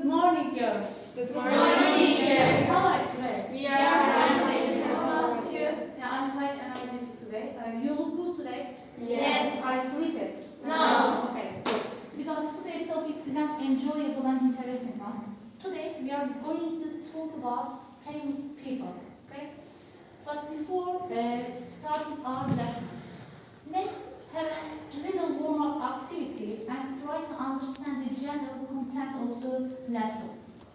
morning, girls. Good morning, teacher. How are you today? We are fine. How about you? Yeah, I'm quite energetic today. You look good today. Yes. Are you sleepy? No. Okay, good. Because today's topic is an enjoyable and interesting one. Today we are going to talk about famous people. Okay? But before starting our lesson, let's have a little warm-up activity and try to understand the general content of the lesson.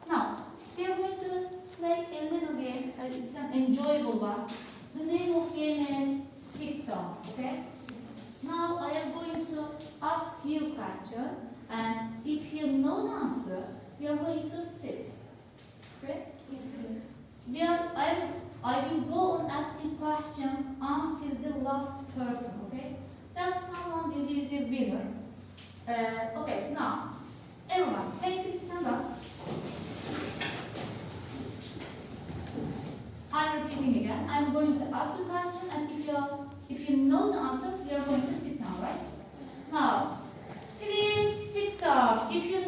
Now, we are going to play a little game. It's an enjoyable one. The name of the game is Sit Down. Okay? Now I am going to ask you a question, and if you know the answer, you are going to sit. Okay? I will go on asking questions until the last person. Okay? Just someone will be the winner. Okay, now, everyone, can you please stand up? I'm repeating again. I'm going to ask you a question, and if you know the answer, you are going to sit down, right? Now, please sit down. If you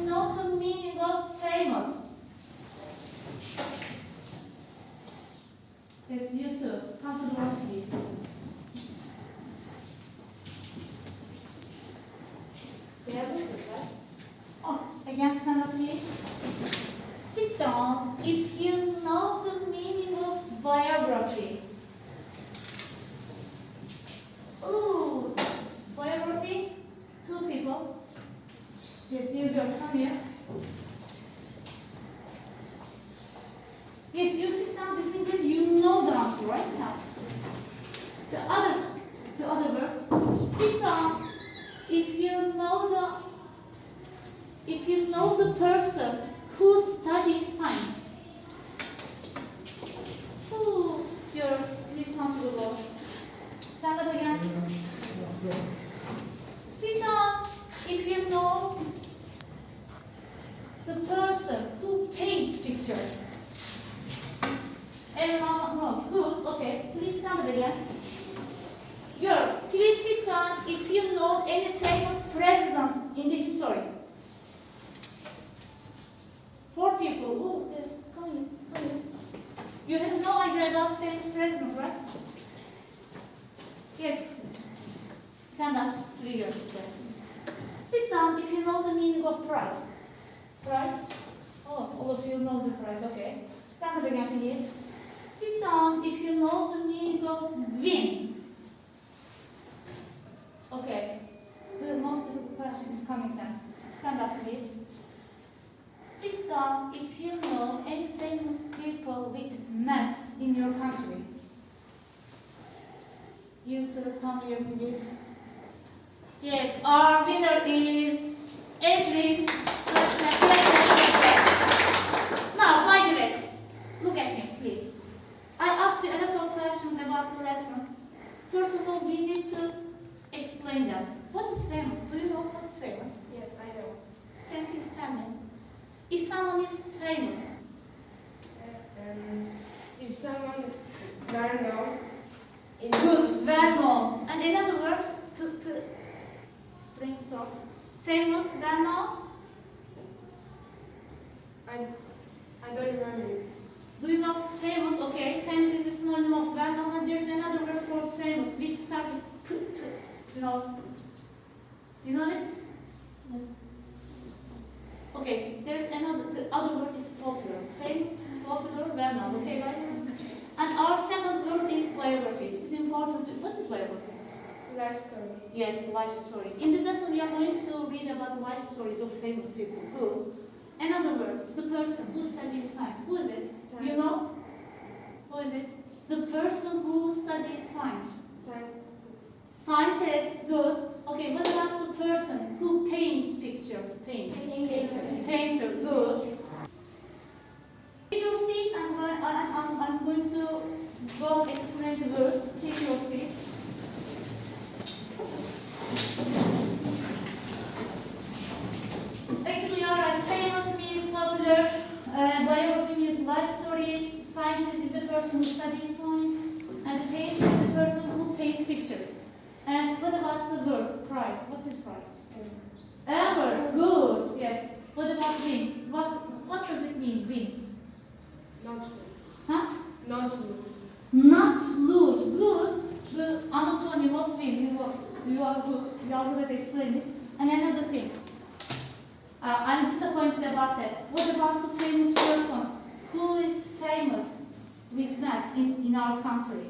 know the meaning of famous. Yes, you too. Come to the front, please. Oh, again, stand up, please. Sit down if you know the meaning of biography. Ooh, biography? Two people. Yes, you girls, come here. Yes, you sit down. This means that you know the answer right now. The other words. Sit down if you know the person who studies science. Ooh, yours, please come to the wall. Stand up again. Sit down if you know the person who paints pictures. Everyone knows. Good. Okay. Please stand up again. Girls, please sit down if you know any famous president in the history. 4 people. Oh, come here. You have no idea about famous president, right? Yes. Stand up. 3 girls. Sit down if you know the meaning of prize. Prize? Oh, all of you know the prize. Okay. Stand up again, please. Sit down if you know the meaning of win. Okay. The most difficult question is coming next. Stand up, please. Sit down if you know any famous people with maths in your country. You two come here, please. Yes, our winner is Edwin. Now, by the way, look at me, please. I asked you a lot of questions about the lesson. First of all, we need to explain them. What is famous? Do you know what is famous? Yes, I know. Can you please tell me? If someone is famous, If someone well known in good, well known, and another word, brainstorm. Famous, well known. I don't remember it. Do you know famous? Okay, famous is a synonym of well known, and there is another word for famous which starts with p. You know it? No. Okay, there's the other word is popular. Famous, popular, well known. Okay, guys? And our second word is biography. It's important. What is biography? Life story. Yes, life story. In this lesson, we are going to read about life stories of famous people. Good. Another word, the person who studies science. Who is it? Science. You know? Who is it? The person who studies science. Scientist, good. Okay, what about the person who paints picture? Paints. Painter, good. Take your seats. I'm going to go explain the words. Take your seats. Actually, you are right. Famous means popular. Biography means life stories. Scientist is the person who studies science. And the painter is the person who paints pictures. And what about the word prize? What is prize? Ever. Good. Yes. What about win? What does it mean, win? Not lose. Huh? Not lose. Not lose. Good. The anatomy of win. You are good at explaining it. And another thing. I'm disappointed about that. What about the famous person? Who is famous with math in our country?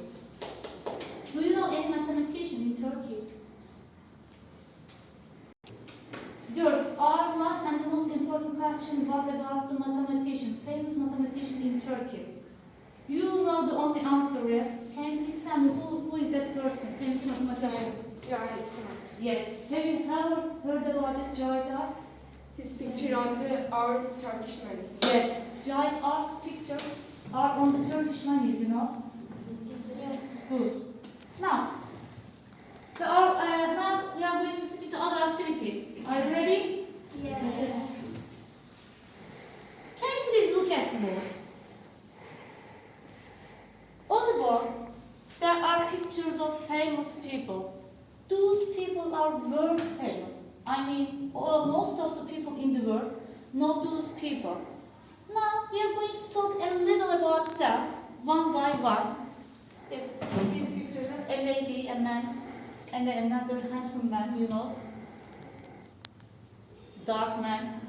Do you know any mathematician in Turkey? Girls, our last and the most important question was about the mathematician, famous mathematician in Turkey. You know the only answer, yes? Can you please tell me who is that person, famous mathematician? Cahit. Yes. Have you ever heard about it, Cahit? His picture on our Turkish money. Yes. Cahit Art's pictures are on the Turkish monies, you know? Yes. Good. Now, now we are going to speak the other activity. Are you ready? Yes. Can you please look at the board? On the board, there are pictures of famous people. Those people are world famous. I mean, most of the people in the world know those people. Now, we are going to talk a little about them, one by one. Yes, you see the pictures, a lady, a man, and then another handsome man, you know. Dark man,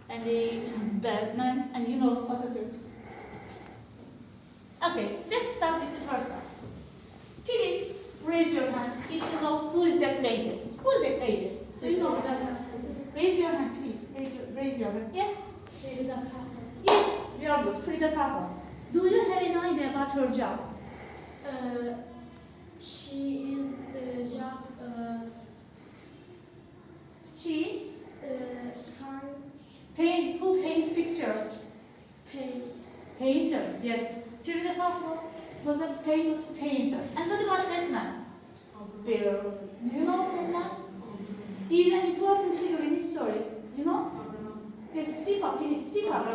and a bad man, and you know Atatürk. Okay, let's start with the first one. Please raise your hand if you know who is that lady. Who is that lady? Do you know that? Raise your hand, please. Raise your hand. Yes? Yes, we are good. Frida Kahlo. Do you have any idea about her job? She is job She is sun who paints pictures. paint. Painter, yes. Frida Kahlo was a famous painter. And what about that man? Bill. You know that man? He is an important figure in history. You know? Yes, speak up, please speak up.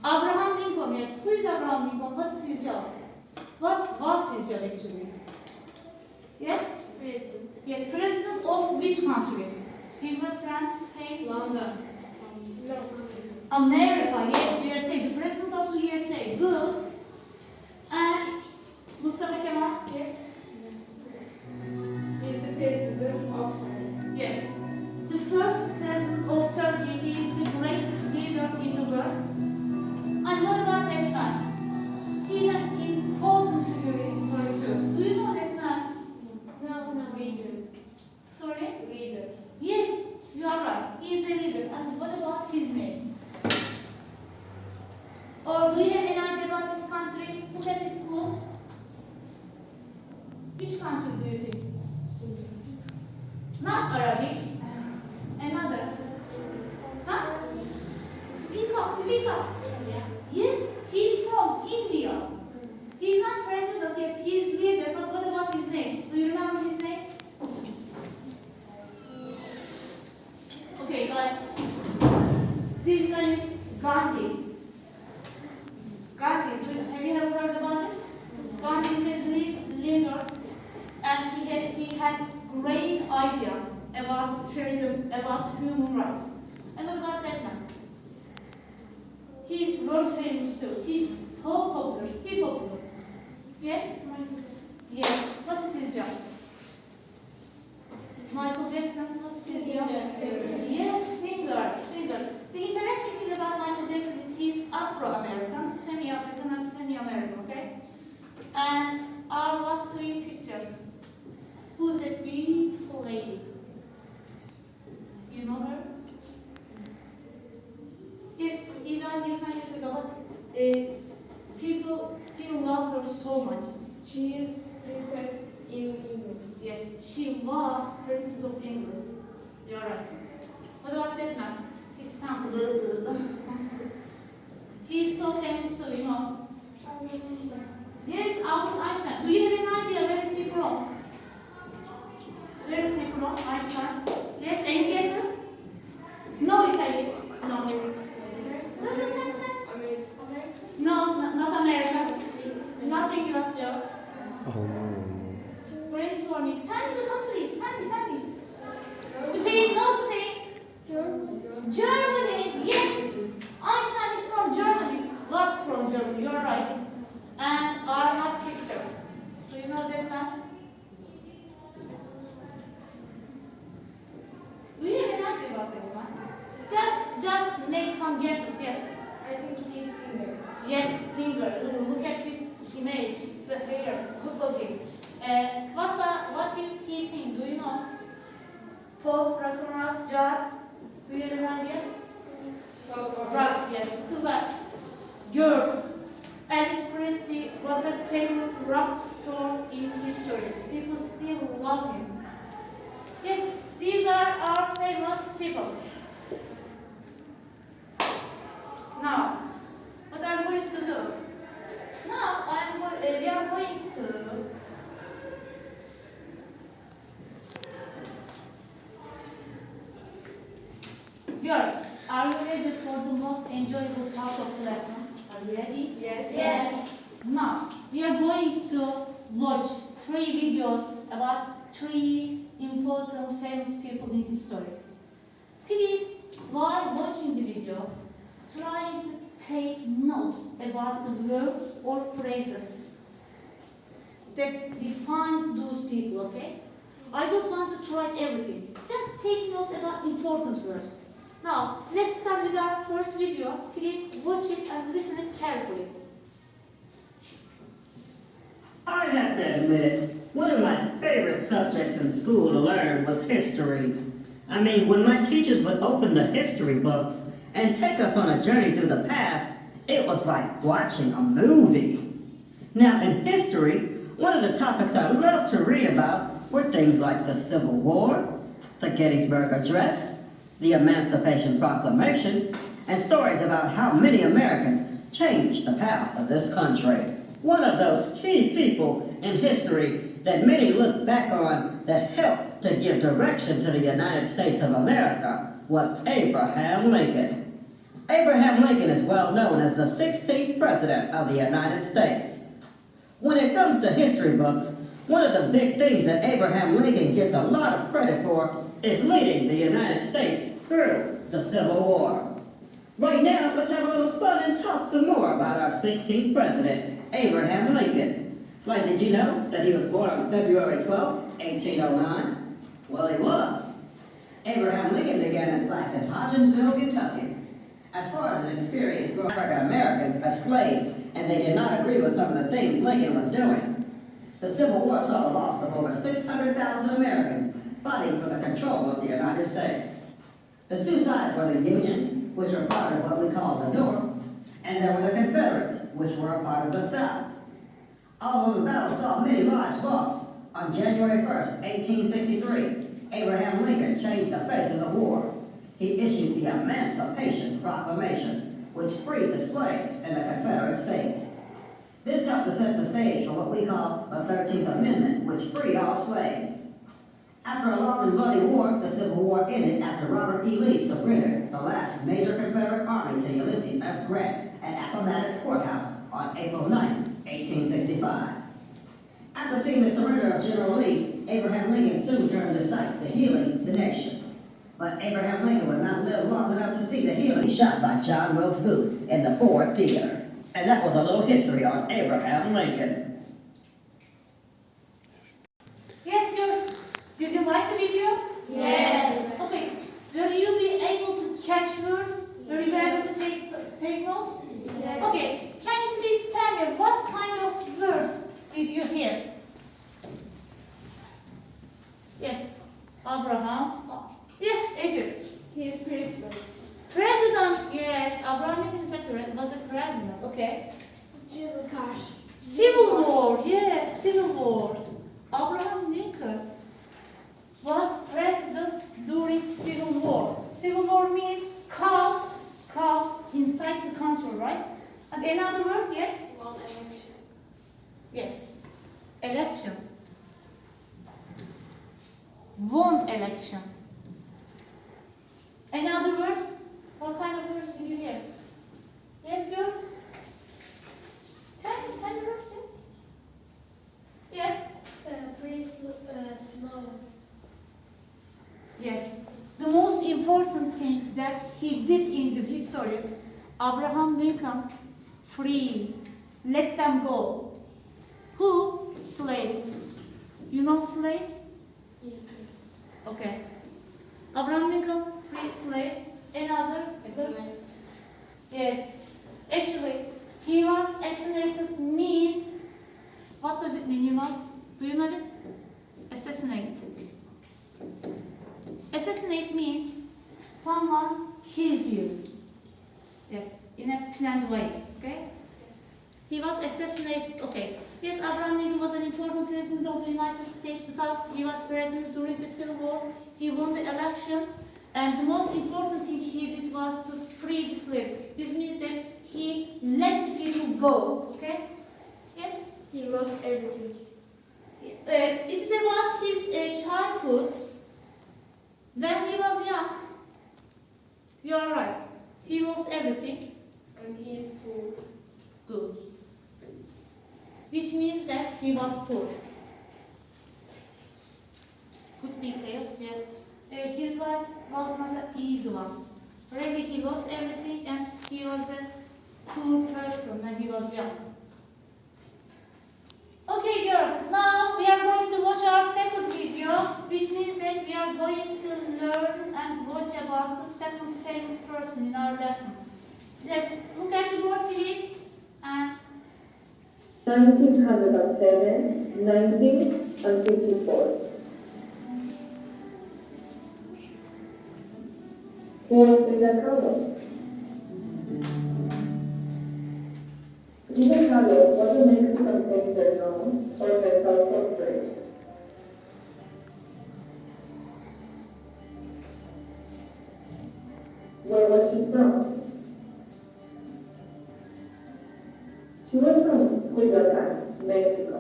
Abraham Lincoln, yes. Who is Abraham Lincoln? What is his job? What was his job actually? Yes? President. Yes, president of which country? England, France, Spain? London. No. America, yes, USA. The president of the USA. Good. And Mustafa Kemal, yes? He is the president of Turkey. Yes. The first president of Turkey, he is the greatest leader in the world. And what about that man? He is an important figure in history too. Do you know that man? No. Leader. Sorry? Leader. Yes, you are right. He is a leader. And what about his name? Or do you have any idea about his country? Look at his clothes. Which country do you think? Not Arabic. Another. Huh? Speak up, speak up. India. Yes, he's from India. He's not president, yes, he's leader, but what about his name? Do you remember his name? Okay, guys. This man is Gandhi. Gandhi, have you ever heard about it? Gandhi is a leader, and he had great ideas about freedom, about human rights. And what about that man? He's world famous too. He's so popular, still popular. Yes? Yes. What is his job? Michael Jackson, what's his job? Yes, singer. The interesting thing about Michael Jackson is he's Afro-American, semi-African and semi-American, okay? And our last three pictures. Who's that beautiful lady? You know her? Yes, he died years and years ago, but people still love her so much. She is princess in England. Yes, she was Princess of England. You're right. What about that man? He's Stanford. He's so famous too, you know. Yes, Albert Einstein. Do you have an idea where is he from? Where is he from, Einstein? Yes, any guesses? No, Italy. No. No, not America. Not England, no. Brainstorming. Tell me the countries. Tell me. Spain, no Spain. Germany. Yes, just make some guesses. Yes. I think he is singer. Yes, singer. Look at his image, the hair, good looking. What did he sing? Do you know? Pop, rock and roll, jazz. Do you have an idea? Rock, yes. Kızlar, girls. Elvis Presley was a famous rock star in history. People still love him. Yes, these are our famous people. Now, what are we going to do? Now, we are going to girls, are you ready for the most enjoyable part of the lesson? Are you ready? Yes. Yes. Now, we are going to watch 3 videos about 3 important famous people in history. Please, while watching the videos, try to take notes about the words or phrases that defines those people, okay? I don't want to write everything. Just take notes about important words. Now, let's start with our first video. Please watch it and listen it carefully. I have to admit, one of my favorite subjects in school to learn was history. I mean, when my teachers would open the history books and take us on a journey through the past, it was like watching a movie. Now, in history, one of the topics I loved to read about were things like the Civil War, the Gettysburg Address, the Emancipation Proclamation, and stories about how many Americans changed the path of this country. One of those key people in history that many look back on that helped to give direction to the United States of America was Abraham Lincoln. Abraham Lincoln is well known as the 16th President of the United States. When it comes to history books, one of the big things that Abraham Lincoln gets a lot of credit for is leading the United States through the Civil War. Right now, let's have a little fun and talk some more about our 16th President, Abraham Lincoln. Like, did you know that he was born on February 12, 1809? Well, he was. Abraham Lincoln began his life in Hodgensville, Kentucky. As far as his experience growing African Americans as slaves, and they did not agree with some of the things Lincoln was doing. The Civil War saw the loss of over 600,000 Americans fighting for the control of the United States. The two sides were the Union, which were part of what we call the North, and there were the Confederates, which were a part of the South. Although the battle saw many lives lost, on January 1st, 1863, Abraham Lincoln changed the face of the war. He issued the Emancipation Proclamation, which freed the slaves in the Confederate States. This helped to set the stage for what we call the 13th Amendment, which freed all slaves. After a long and bloody war, the Civil War ended after Robert E. Lee surrendered the last major Confederate army to Ulysses S. Grant at Appomattox Courthouse on April 9, 1865. After seeing the surrender of General Lee, Abraham Lincoln soon turned his sights to healing the nation. But Abraham Lincoln would not live long enough to see the healing shot by John Wilkes Booth in the Ford Theater. And that was a little history on Abraham Lincoln. Yes, girls, did you like the video? Yes. Okay, will you be able to catch words? Will you be able to take notes? Yes. Okay, can you please tell me what kind of words did you hear? Yes, Abraham. Yes, Egypt. He is president. President, yes, Abraham Lincoln was a president, okay. Civil War. Civil War, yes, Civil War. Abraham Lincoln was president during Civil War. Civil War means chaos inside the country, right? And another word, yes? Well, election. Yes, election. Won election. Another words? What kind of words did you hear? Yes, girls? Tell me words, yes? Yeah? Slows. Yes. The most important thing that he did in the history, Abraham Lincoln free, let them go. Who? Slaves. You know slaves? Yeah. Okay. Abraham Lincoln free slaves another. Estimated. Yes. Actually, he was assassinated means, what does it mean, you know? Do you know it? Assassinate. Assassinate means someone kills you. Yes, in a planned way. Okay? He was assassinated. Okay. Yes, Abraham Lincoln was an important president of the United States because he was president during the Civil War. He won the election. And the most important thing he did was to free the slaves. This means that he let the people go. Okay? Yes? He lost everything. It's about his childhood. When he was young, you are right. He lost everything. And he is poor. Good. Which means that he was poor. Good detail, yes. His life was not an easy one. Really, he lost everything and he was a poor person when he was young. Okay, girls, now we are going to watch our second video, which means that we are going to learn and watch about the second famous person in our lesson. Let's look at the board, please. And 1907, 19, and 54. Who was Frida Kahlo? Frida Kahlo was a Mexican painter known for her self-portrait. Where was she from? She was from Culiacan, Mexico.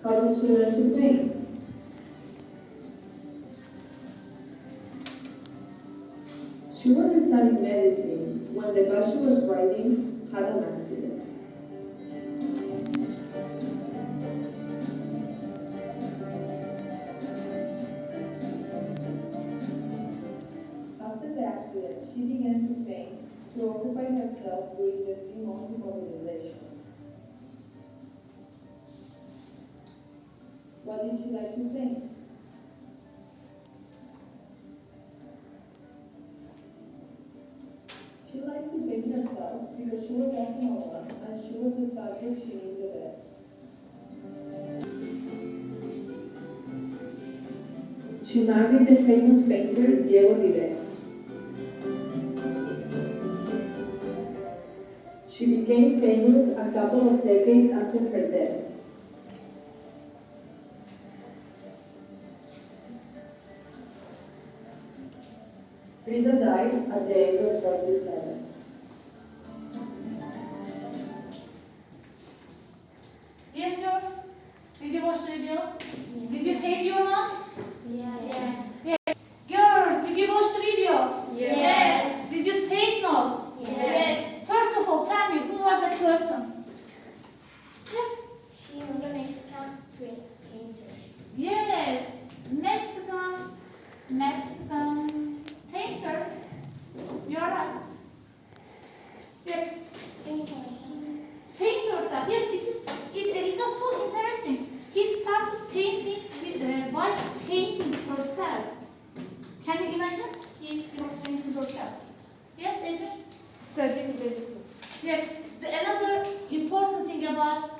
How did she learn to paint? She was studying medicine when the bus she was riding had an accident. After the accident, she began to paint to occupy herself during the 3 months of mobilization. What did she like to paint? She liked to paint herself because she was often alone and she was the subject she knew the best. She married the famous painter Diego Rivera. She became famous a couple of decades after her death. Frida died at the age of 47. yes, girls. Did you watch the video? Did you take your notes? Yes. Girls, did you watch the video? Yes. Did you take notes? Yes. First of all, tell me, who was that person? Yes. She was a Mexican painter. Yes. Mexican painter. You're right. Yes. Paint yourself. Yes, it was so interesting. He started painting by painting herself. Can you imagine? He was painting herself. Yes, Ece? Studying medicine. Yes. Another important thing about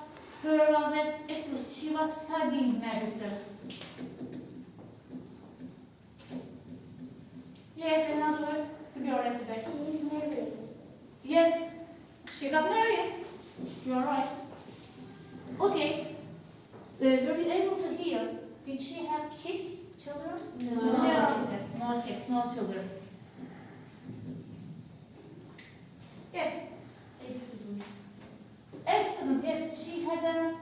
her was that actually she was studying medicine. Yes, in other words, to be already back. Yes, she got married. You're right. Okay. Were you able to hear? Did she have kids, children? No. Yes, no kids, no children. Yes. Excellent. Excellent. Yes, she had an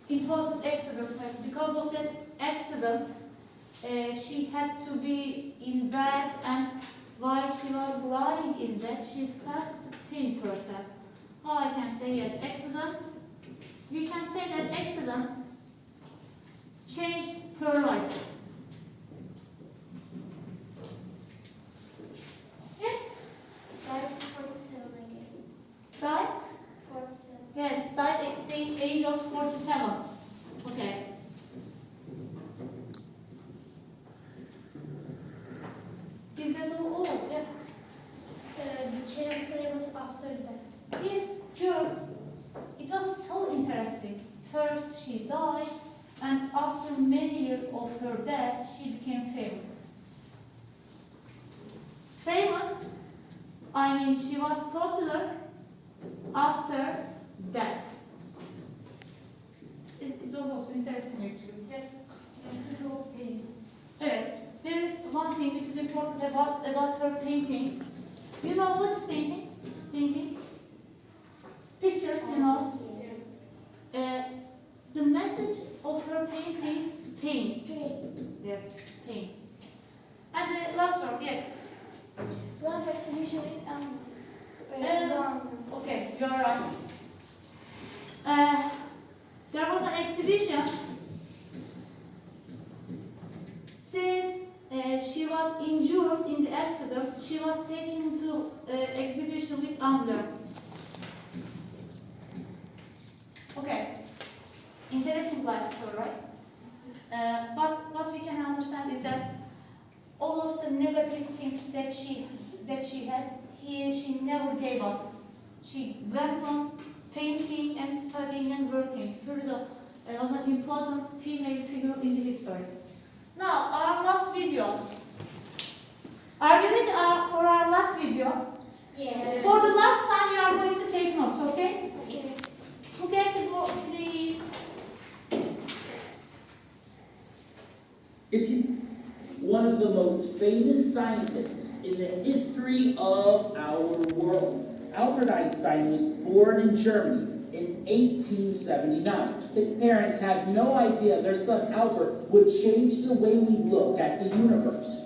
important accident. Because of that accident, she had to be in bed, and while she was lying in bed, she started to paint herself. Oh, I can say yes, accident. We can say that accident changed her life. Yes, died. Yes, died at the age of 47. Okay. became famous after that. Yes, girls, it was so interesting. First she died, and after many years of her death, she became famous. Famous, I mean she was popular after death. It was also interesting actually. Yes. Evet, there is one thing which is important about her paintings. You know what's painting? Painting? Pictures, you know. The message of her paintings, pain. Yes, pain. And the last one, yes. One exhibition in Okay, you're right. There was an exhibition. Since she was injured in the accident, she was taken to exhibition with ambulance. Okay, interesting life story, right? But what we can understand is that all of the negative things that she had, she never gave up. She went on painting and studying and working. Frida was an important female figure in the history. Now, our last video. Are you ready for our last video? Yes. For the last time, you are going to take notes, okay? Okay. Okay, please. One of the most famous scientists in the history of our world. Albert Einstein was born in Germany in 1879. His parents had no idea their son Albert would change the way we look at the universe.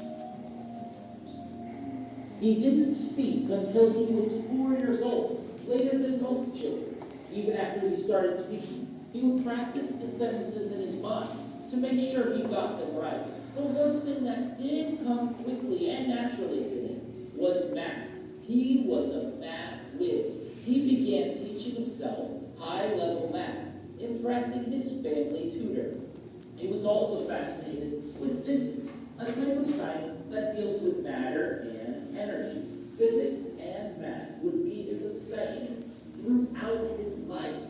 He didn't speak until he was 4 years old, later than most children. Even after he started speaking, he would practice the sentences in his mind to make sure he got them right. The one thing that did come quickly and naturally to him was math. He was a math whiz. He began teaching himself high-level math, impressing his family tutor. He was also fascinated with physics, a type of science that deals with matter and energy. Physics and math would be his obsession throughout his life.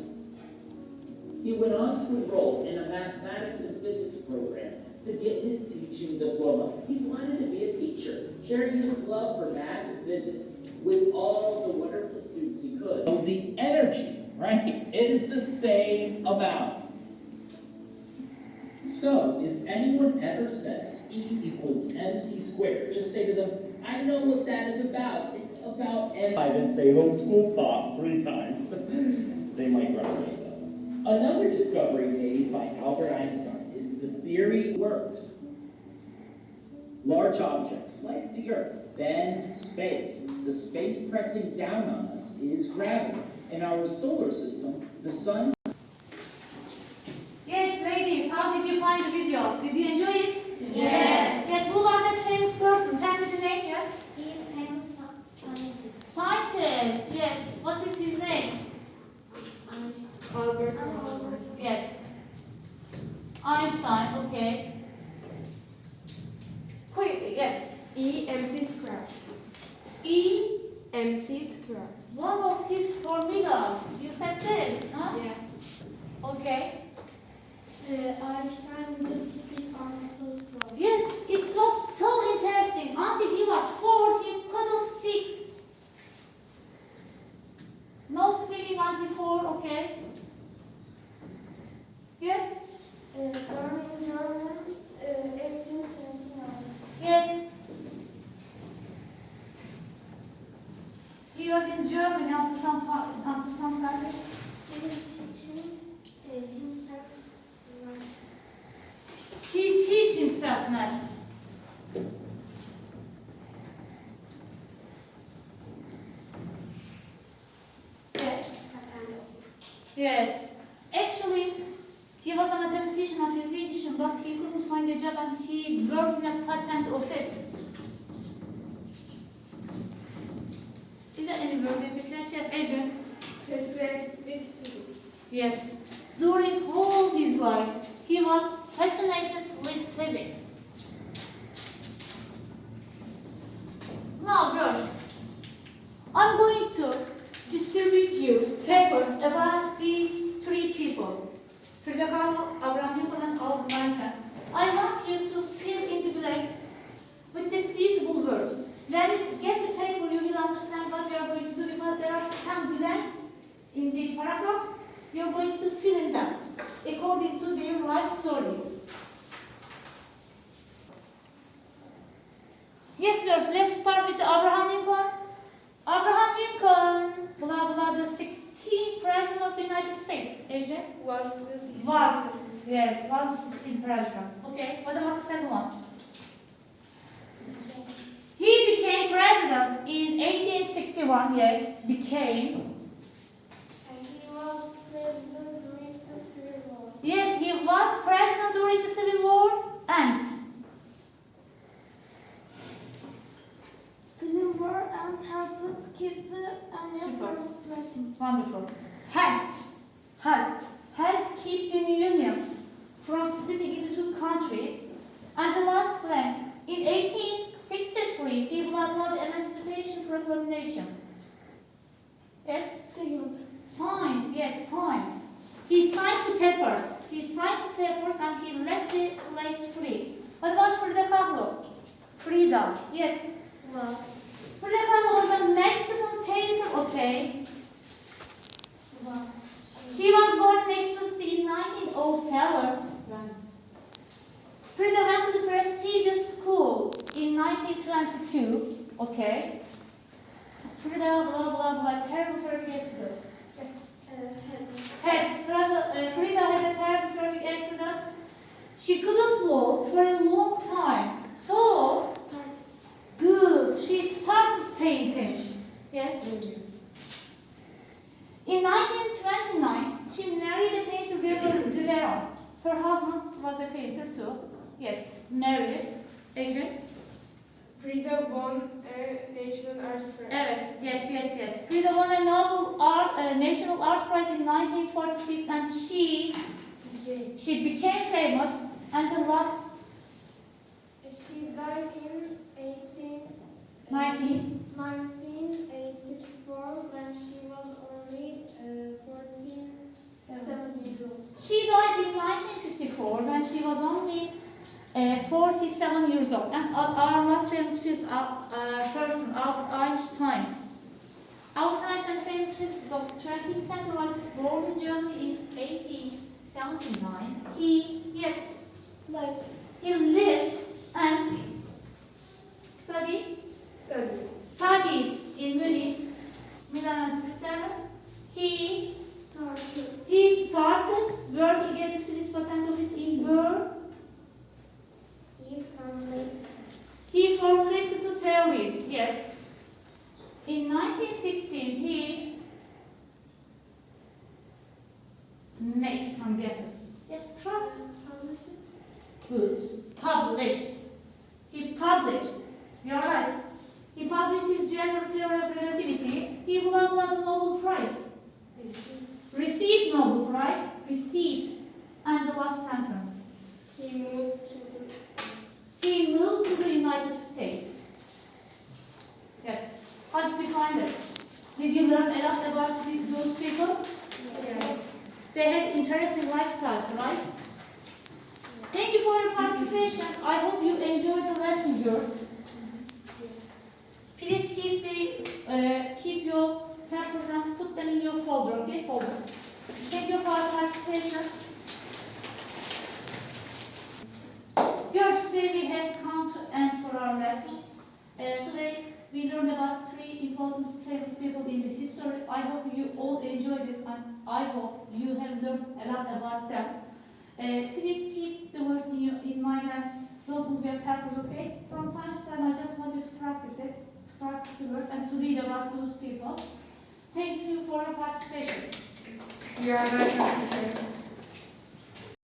He went on to enroll in a mathematics and physics program to get his teaching diploma. He wanted to be a teacher, sharing his love for math and physics with all the wonderful students he could. So the energy, right? It is the same amount. So if anyone ever says E equals MC squared, just say to them, I know what that is about. It's about M. I didn't say homeschool thought 3 times. They might run away though. Another discovery made by Albert Einstein is the theory works. Large objects like the Earth bend space. The space pressing down on us is gravity. In our solar system, the sun. Yes, ladies, how did you find the video? Did you enjoy it? Yes. Yes, who was that famous person? Tell me the name, yes? He is famous scientist. Scientist, yes. What is his name? Albert. Yes. Einstein, okay. Quickly, yes. EMC squared. E, MC squared. one of his formulas. You said this, huh? Yeah. Okay. Einstein didn't speak until Yes, it was so interesting. Until he was 4, he couldn't speak. No speaking until 4, okay. Yes? born in Germany, 1879. Yes. He was in Germany until some time. He was teaching himself math. He teach himself math. Yes. Yes. Actually, he was a mathematician and physician, but he couldn't find a job and he worked in a patent office. Is there any word that you catch? Yes, Adrian. He's related with physics. Yes. During all his life, he was fascinated with physics. Now, girls, I'm going to distribute you papers about these three people. Frida Kahlo, Abraham Lincoln, and Albert Einstein. I want you to fill in the blanks with the suitable words. When you get the paper, you will understand what we are going to do because there are some blanks in the paragraphs. You are going to fill in them according to their life stories. Yes, viewers, let's start with Abraham Lincoln. Abraham Lincoln, blah blah, the 16th president of the United States. Ece? Was the 16th. Was the 16th president. Okay, what about the second one? He became president in 1861, yes, became. And he was president during the Civil War. Yes, he was president during the Civil War and Civil War and helped keep the Union Super. from splitting. wonderful. Helped keep the Union from splitting into two countries. And the last plan, in 1863, he blah the Emancipation Proclamation. Yes? Signed, yes, signed. He signed the papers. And he let the slaves free. What about Frida Kahlo? Frida, yes. Was. Frida Kahlo was a Mexican painter, okay. Was. She was born in Mexico City in 1907. Frida went to the prestigious school in 1922, okay. Frida, terrible accident. Yes. Frida had a terrible traffic accident. She couldn't walk for a long time. So, good, she started painting. Yes. In 1929, she married a painter, Rivera. Her husband was a painter too. Yes, married. Ece? Frida won a National Art Prize. Evet, yes. Frida won a National Art Prize in 1946 and she became famous and the last She died in 19 1984 when she was only 47 years old. She died in 1954 when she was only 47 years old. And our most famous person, Albert Einstein. Albert Einstein, famous physicist of the 20th century, was born in Germany in 1879. He lived and studied in Munich, Milan and Switzerland. He started working at the Swiss Patent Office in Bern. He formulated the theories, yes. In 1916, he made some guesses. Yes, try. Good. Published. He published. You're right. He published his general theory of relativity. He won the Nobel Prize. Received Nobel Prize. Received. And the last sentence. He moved to the United States. Yes. How did you find it? Did you learn a lot about those people? Yes. They had interesting lifestyles, right? Thank you for your participation. I hope you enjoyed the lesson, girls. Please keep your papers and put them in your folder, okay? Folder. Thank you for your participation. Girls, today we have come to end for our lesson. Today we learned about three important famous people in the history. I hope you all enjoyed it and I hope you have learned a lot about them. Please keep the words in mind and don't lose your papers, okay? From time to time I just want you to practice the words and to read about those people. Thank you for your participation. You are welcome, teacher.